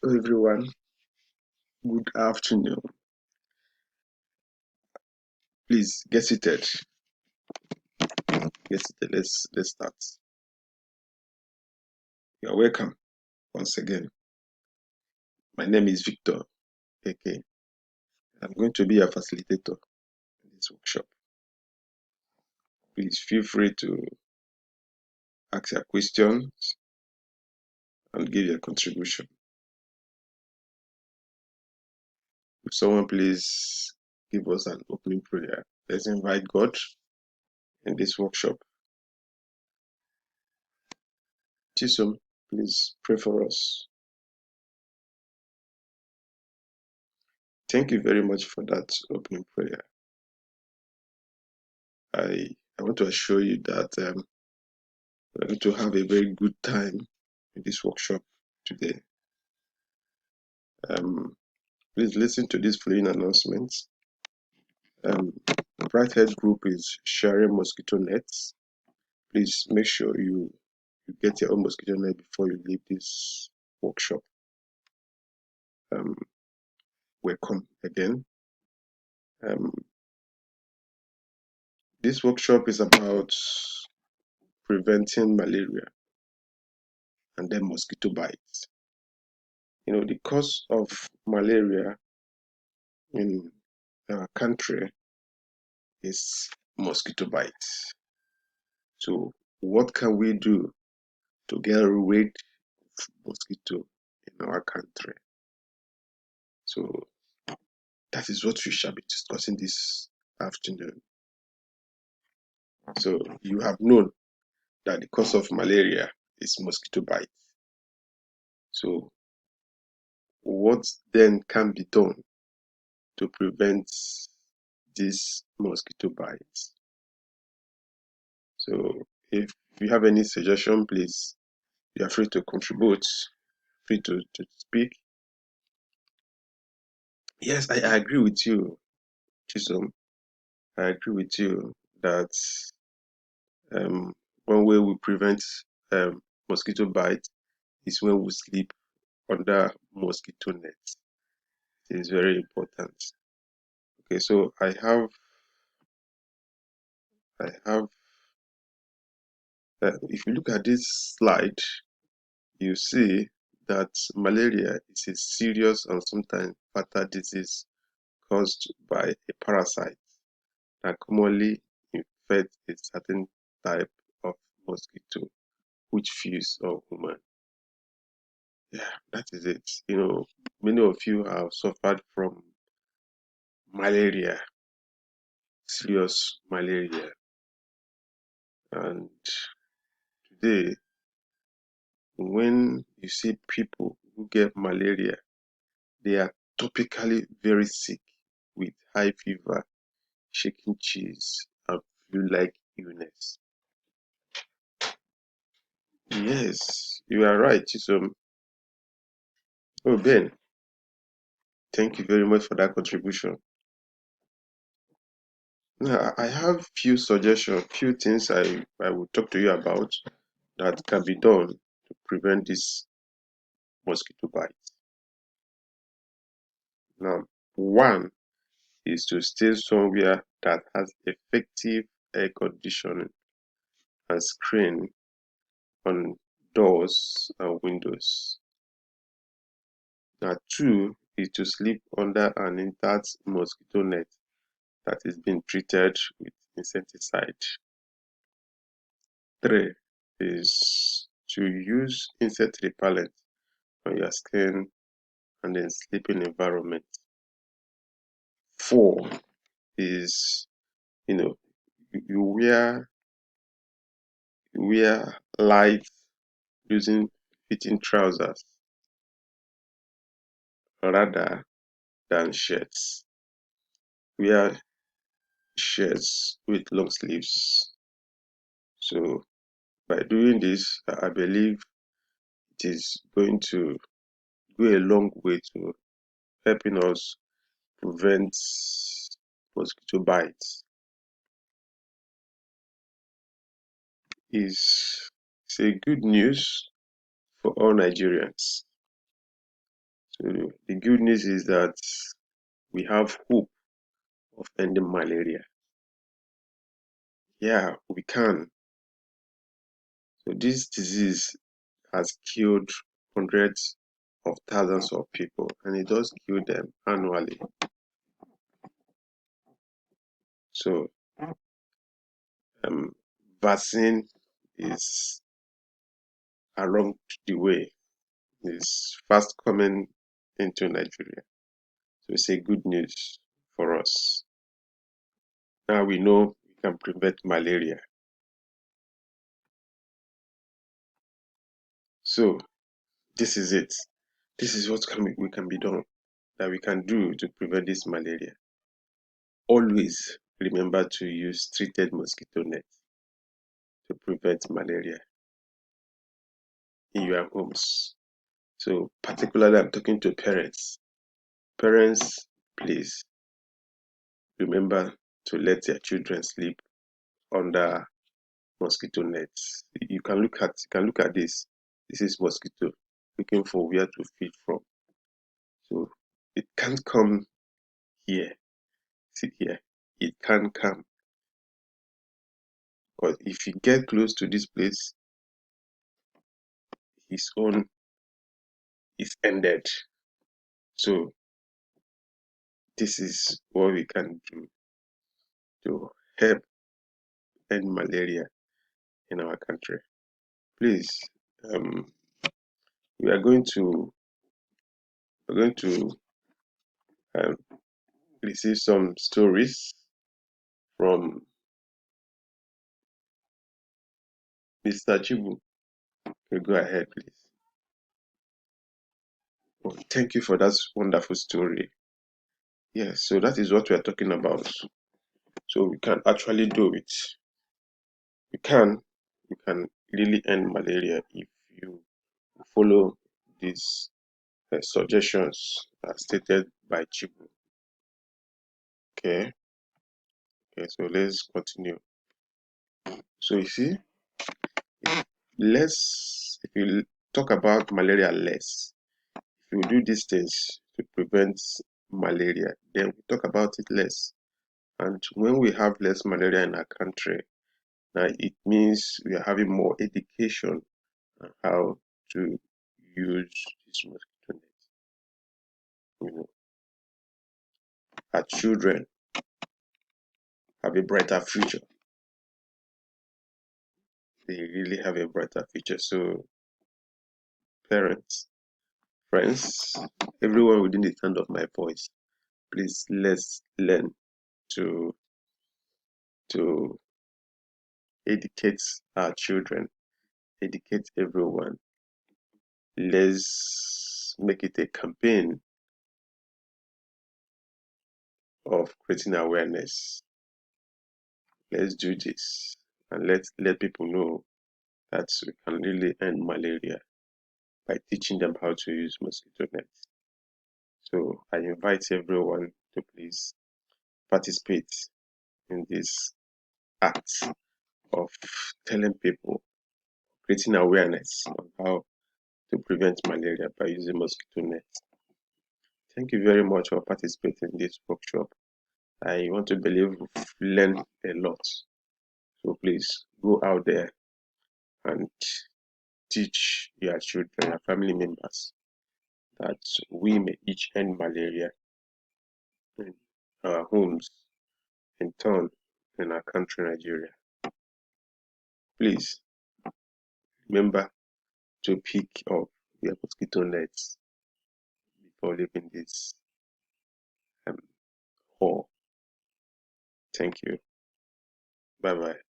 Everyone, good afternoon. Please get seated. Get seated. Let's start. You're welcome once again. My name is Victor AK. I'm going to be your facilitator in this workshop. Please feel free to ask your questions and give your contribution. If someone please give us an opening prayer. Let's invite God in this workshop. Chisom, please pray for us. Thank you very much for that opening prayer. I want to assure you that we're going to have a very good time in this workshop today. Please listen to these following announcements. Brighthead Group is sharing mosquito nets. Please make sure you get your own mosquito net before you leave this workshop. Welcome again. This workshop is about preventing malaria and then mosquito bites. You know, the cause of malaria in our country is mosquito bites. So what can we do to get rid of mosquito in our country? So that is what we shall be discussing this afternoon. So you have known that the cause of malaria is mosquito bite. So what then can be done to prevent this mosquito bites? So if you have any suggestion, please, you are free to contribute, free to speak. Yes, I agree with you, Chisom. I agree with you that one way we prevent mosquito bite is when we sleep under mosquito nets. It is very important. Okay, so I have if you look at this slide, you see that malaria is a serious and sometimes fatal disease caused by a parasite that commonly infects a certain type of mosquito which feeds on human. Yeah, that is it. You know, many of you have suffered from malaria, serious malaria, and today, when you see people who get malaria, they are topically very sick with high fever, shaking chills, and flu-like illness. Yes, you are right, Chisom. Oh, Ben, thank you very much for that contribution. Now, I have few suggestions, few things I will talk to you about that can be done to prevent this mosquito bite. Now, one is to stay somewhere that has effective air conditioning and screen on doors and windows. Now, two is to sleep under an intact mosquito net that is being treated with insecticide. Three is to use insect repellent on your skin and then sleeping environment. Four is, you wear light using fitting trousers rather than shirts. Wear shirts with long sleeves. So by doing this, I believe it is going to go a long way to helping us prevent mosquito bites. Is a good news for all Nigerians. So the good news is that we have hope of ending malaria. Yeah, we can. So this disease has killed hundreds of thousands of people, and it does kill them annually. So um, vaccine is along the way, is fast coming into Nigeria. So it's a good news for us. Now we know we can prevent malaria. So this is it. This is what we can be done, that we can do to prevent this malaria. Always remember to use treated mosquito net to prevent malaria in your homes. So particularly I'm talking to parents. Parents, please remember to let their children sleep under mosquito nets. You can look at this. This is mosquito looking for where to feed from. So it can't come here. Sit here. It can't come. Because if you get close to this place, his own is ended. So this is what we can do to help end malaria in our country. Please, um, we are going to um, receive some stories from Mr. Chibu. Okay, go ahead, please. Oh, thank you for that wonderful story. Yes, so that is what we are talking about. So we can actually do it. We can, we can really end malaria if you follow these suggestions stated by Chibu. Okay, okay, so let's continue. So you see, if you talk about malaria less, if you do these things to prevent malaria, then we talk about it less. And when we have less malaria in our country, now it means we are having more education on how to use this mosquito net. You know, our children have a brighter future. They really have a brighter future. So parents, friends, everyone within the sound of my voice, please let's learn to to educate our children, educate everyone. Let's make it a campaign of creating awareness. Let's do this and let people know that we can really end malaria by teaching them how to use mosquito nets. So I invite everyone to please participate in this act of telling people, creating awareness on how to prevent malaria by using mosquito nets. Thank you very much for participating in this workshop. I want to believe we've learned a lot. So please go out there and teach your children, your family members, that we may each end malaria in our homes, in turn, in our country, Nigeria. Please remember to pick up your mosquito nets before leaving this um, hall. Thank you. Bye bye.